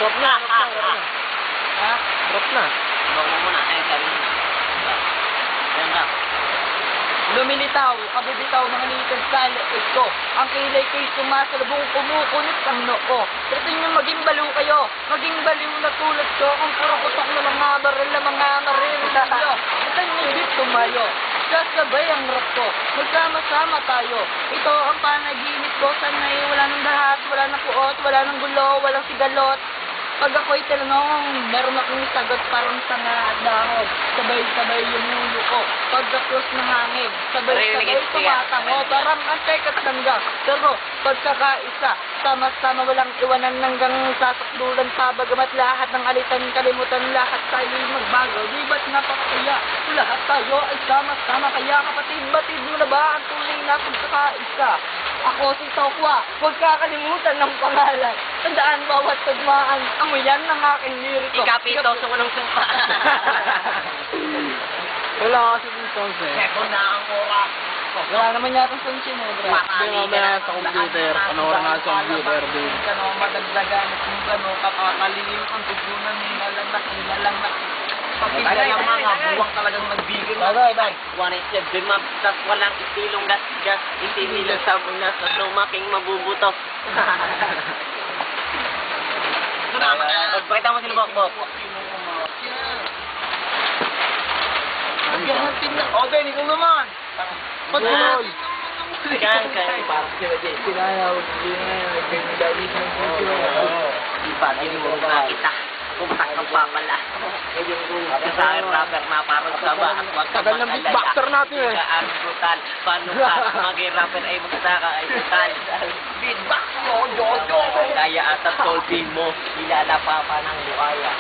Rap na. Ha? Rap na. Baka mo muna. Ayun, sabi mo na. Ayan ka. Lumilitaw, kabibitaw, mga litid sa liit ko. Ang kilay ko'y sumasalubong, kumukunot ang noo. Ito nyo maging baliw kayo, maging baliw na tulad ko. Kung puro putok na mga baril na mga maririnig nyo. Ito nyo dit tumayo. Sasabay ang rap ko, magsama-sama tayo. Ito ang panaginip ko, sana'y wala nang lahat, wala nang puot, wala nang gulo, walang sigalot. Pag ako'y tinanong, meron akong sagot parang sa dahog. Sabay-sabay yung mundo ko. Pagka-cross ng hangin, sabay-sabay tumatango. Parang antek at hanggang. Pero pagkakaisa, sama-sama walang iwanan hanggang sasakdulan pa. Bagamat lahat ng alitan, kalimutan, lahat tayo'y magbago. Di ba't napakaya? Lahat tayo ay sama-sama. Kaya kapatid, batid mo na ba ang tunay na pagkakaisa? Ako si Tokwa, huwag kakalimutan ng pangalan. Tandaan bawat tagmaan, amoyan ng aking liriko. Ikapito, sumunong sumpa. Wala kasi dito, sir. Ito na ang oras. Wala naman yata sunsin eh, bro. Hindi mamaya sa computer. Panoorin nga sa computer, dude. Kano madagdagan kung gano kapakalilim ang tugunan nilalang na. Pakita lang mga buwang talagang nagbigay. Bye. One is the map, tas walang istilong gas, isinilong sabon na sa lumaking mabubuto. Pakita mo sila Bok. O, Ben, ikaw naman! Pag-gol! Kan. Sinayaw, nagpindali sa Hindi mo makita. Kumtak ka pa pala. Sa rubber na parang saba at wag ka Tagal ng beatboxer natin eh. Ang brutal. Paano ka mag-rapper ay magsaka ay brutal. Beatbox mo, Jojo. Kaya at ang solving mo, kilala pa ng buhaya.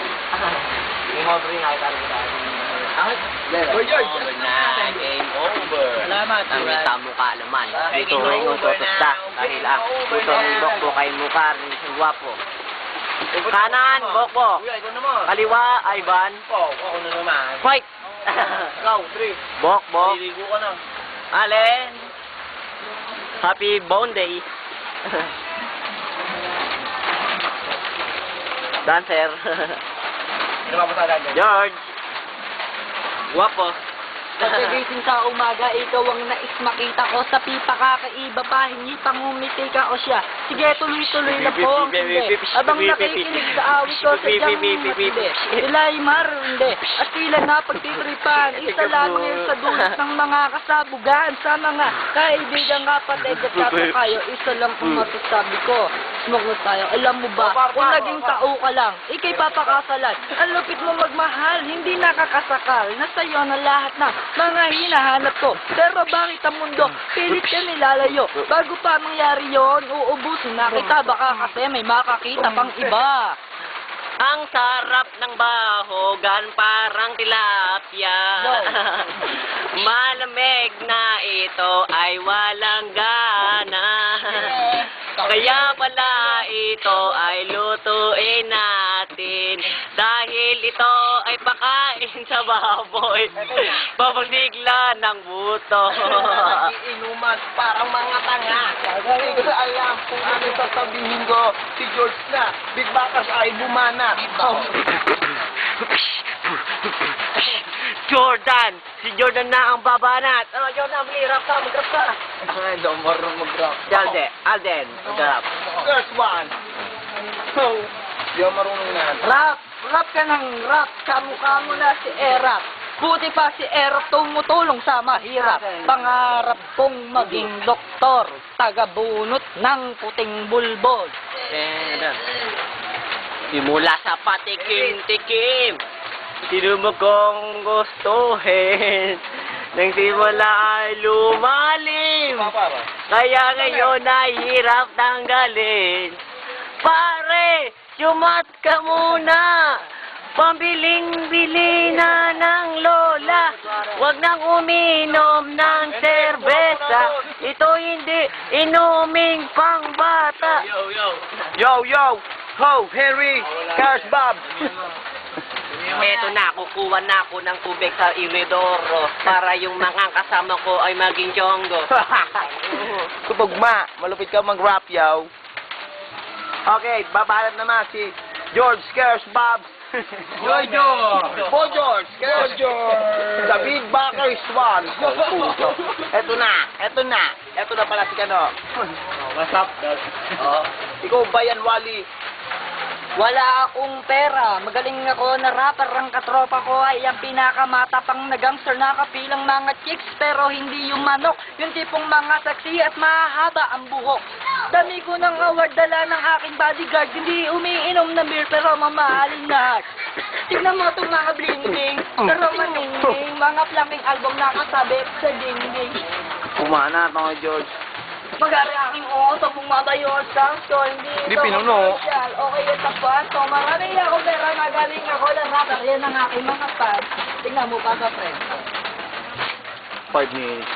Game over yung nakita rin tayo. Over na, game over. Salamat. Ang tamo ka naman. Dito rin yung tutusta. Dahil ang gusto ng bokbo kay mukha rin sa guwapo. Kanan, Bokbo. Kaliwa, Ivan. Ako na naman. Fight! Ikaw, 3. Bokbo. Liligo ka na. Allen. Happy Bone Day. Dancer. Ano ba sa dyan? George. Guwapo. Pagkagising sa umaga, ikaw ang nais makita ko sa pipa kakaiba pa, hindi pang umiti ka o siya. Sige, tuloy-tuloy na po ang hindi. Abang nakikinig sa awit ko sa diyang matindi. Sila'y marunde at sila na pagtitripan. Isa lamang yun sa dulot ng mga kasabugan sa mga kaibigan kapatid at kayo. Isa lang kung masasabi ko. Smoke na tayo. Alam mo ba, kung naging tao ka lang, ikay papakasalan. Ang lupit mo magmahal, hindi nakakasakal. Nasa'yo na lahat na mga hinahanap ko. Pero bakit ang mundo, pilit ka nilalayo? Bago pa mangyari yon, uubusin na kita. Baka kasi may makakita pang iba. Ang sarap ng bahogan parang tilapia. Malamig na ito ay walang gana. Kaya pala ito ay lutuin natin. Dahil ito ay pakain sa baboy. Babagdigla ng buto. Inuman parang mga tanga. Hindi ko alam kung ano sasabihin ko. Si George na, Big Backers ay bumana. Jordan! Si Jordan na ang babanat! Oh, Jordan, mag-rap ka, mag-rap ka! Ay, daw marunong mag-rap. Alden, mag-rap. First one. So, di ako marunong na. Rap ka ng rap, kamukha mo na si Erap. Buti pa si Erap tumutulong sa mahirap. Pangarap kong maging doktor, taga-bunot ng puting bulbol. Simula sa patikim-tikim, sino mo kong gustuhin, nang simula ay lumalim, kaya ngayon ay hirap tanggalin. Pare, yumat ka muna, pambiling-bili na ng lola, wag nang uminom ng serbesa, ito hindi inuming pangbata. Yo! Ho, Henry, Cars Bob. Eto na, kukuha na ako ng tubig sa inidoro para yung mga kasama ko ay maging tiyonggo. Tugma, malupit ka mag-rap, yo. Okay, babalat naman si George Scares Bobs. Jojo! Po George Scares The Big Backers One. Eto na pala si Kano. What's up, dad? Oh. Ikaw ba yan, Wally? Wala akong pera. Magaling ako na rapper. Ang katropa ko ay ang pinakamatapang na gangster na kapilang mga chicks. Pero hindi yung manok. Yung tipong mga saksi at mahaba ang buhok. Dami ko ng award dala ng aking bodyguard. Hindi umiinom na beer pero mamahalin na. Tignan mo itong mga bling-bling. Pero maningning. Mga flaming album na kasabit sa dingding. Kumana ako, George. Magari aking oso kung matayo sa so hindi ito pinuno. commercial. Okay, ito pa. So, marami ako pera na galing ako ng rapper. Yan ang aking mga fans. Tingnan mo pa sa friend. 5 minutes.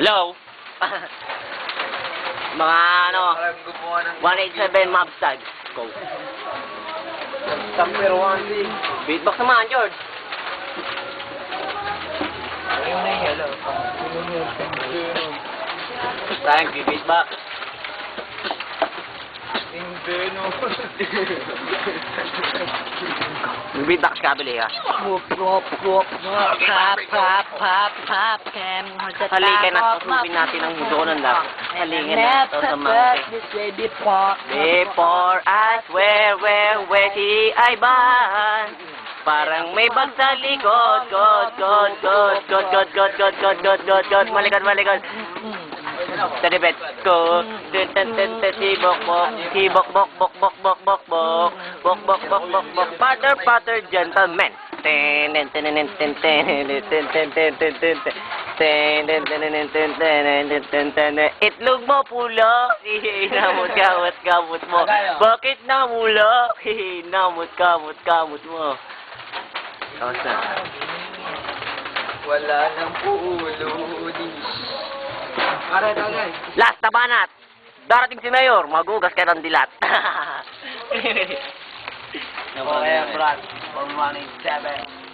Hello? Mga ano, 187 Mobstag. Go. Number 1 thing. Beatbox naman, George. Thank you, beatbox. Beatbox ka, bili ha. Whoop, whoop, whoop, whoop, pop, pop, pop, pop, cam. Halika na, susupin natin ang mundo ng lahat. Halika na, ito sa mountain. This way before. Before I swear, where he ay ban. Parang may bag sa likod, God, malikod. Sa debet ko, bok, patter, gentleman. Itlog mo pulo, kamot mo. Bakit namulok? Kamot mo. Tapos na. Wala nang pulo. Last na banat. Darating si Mayor, magugas ka ng dilat. Okay, Brad. 117.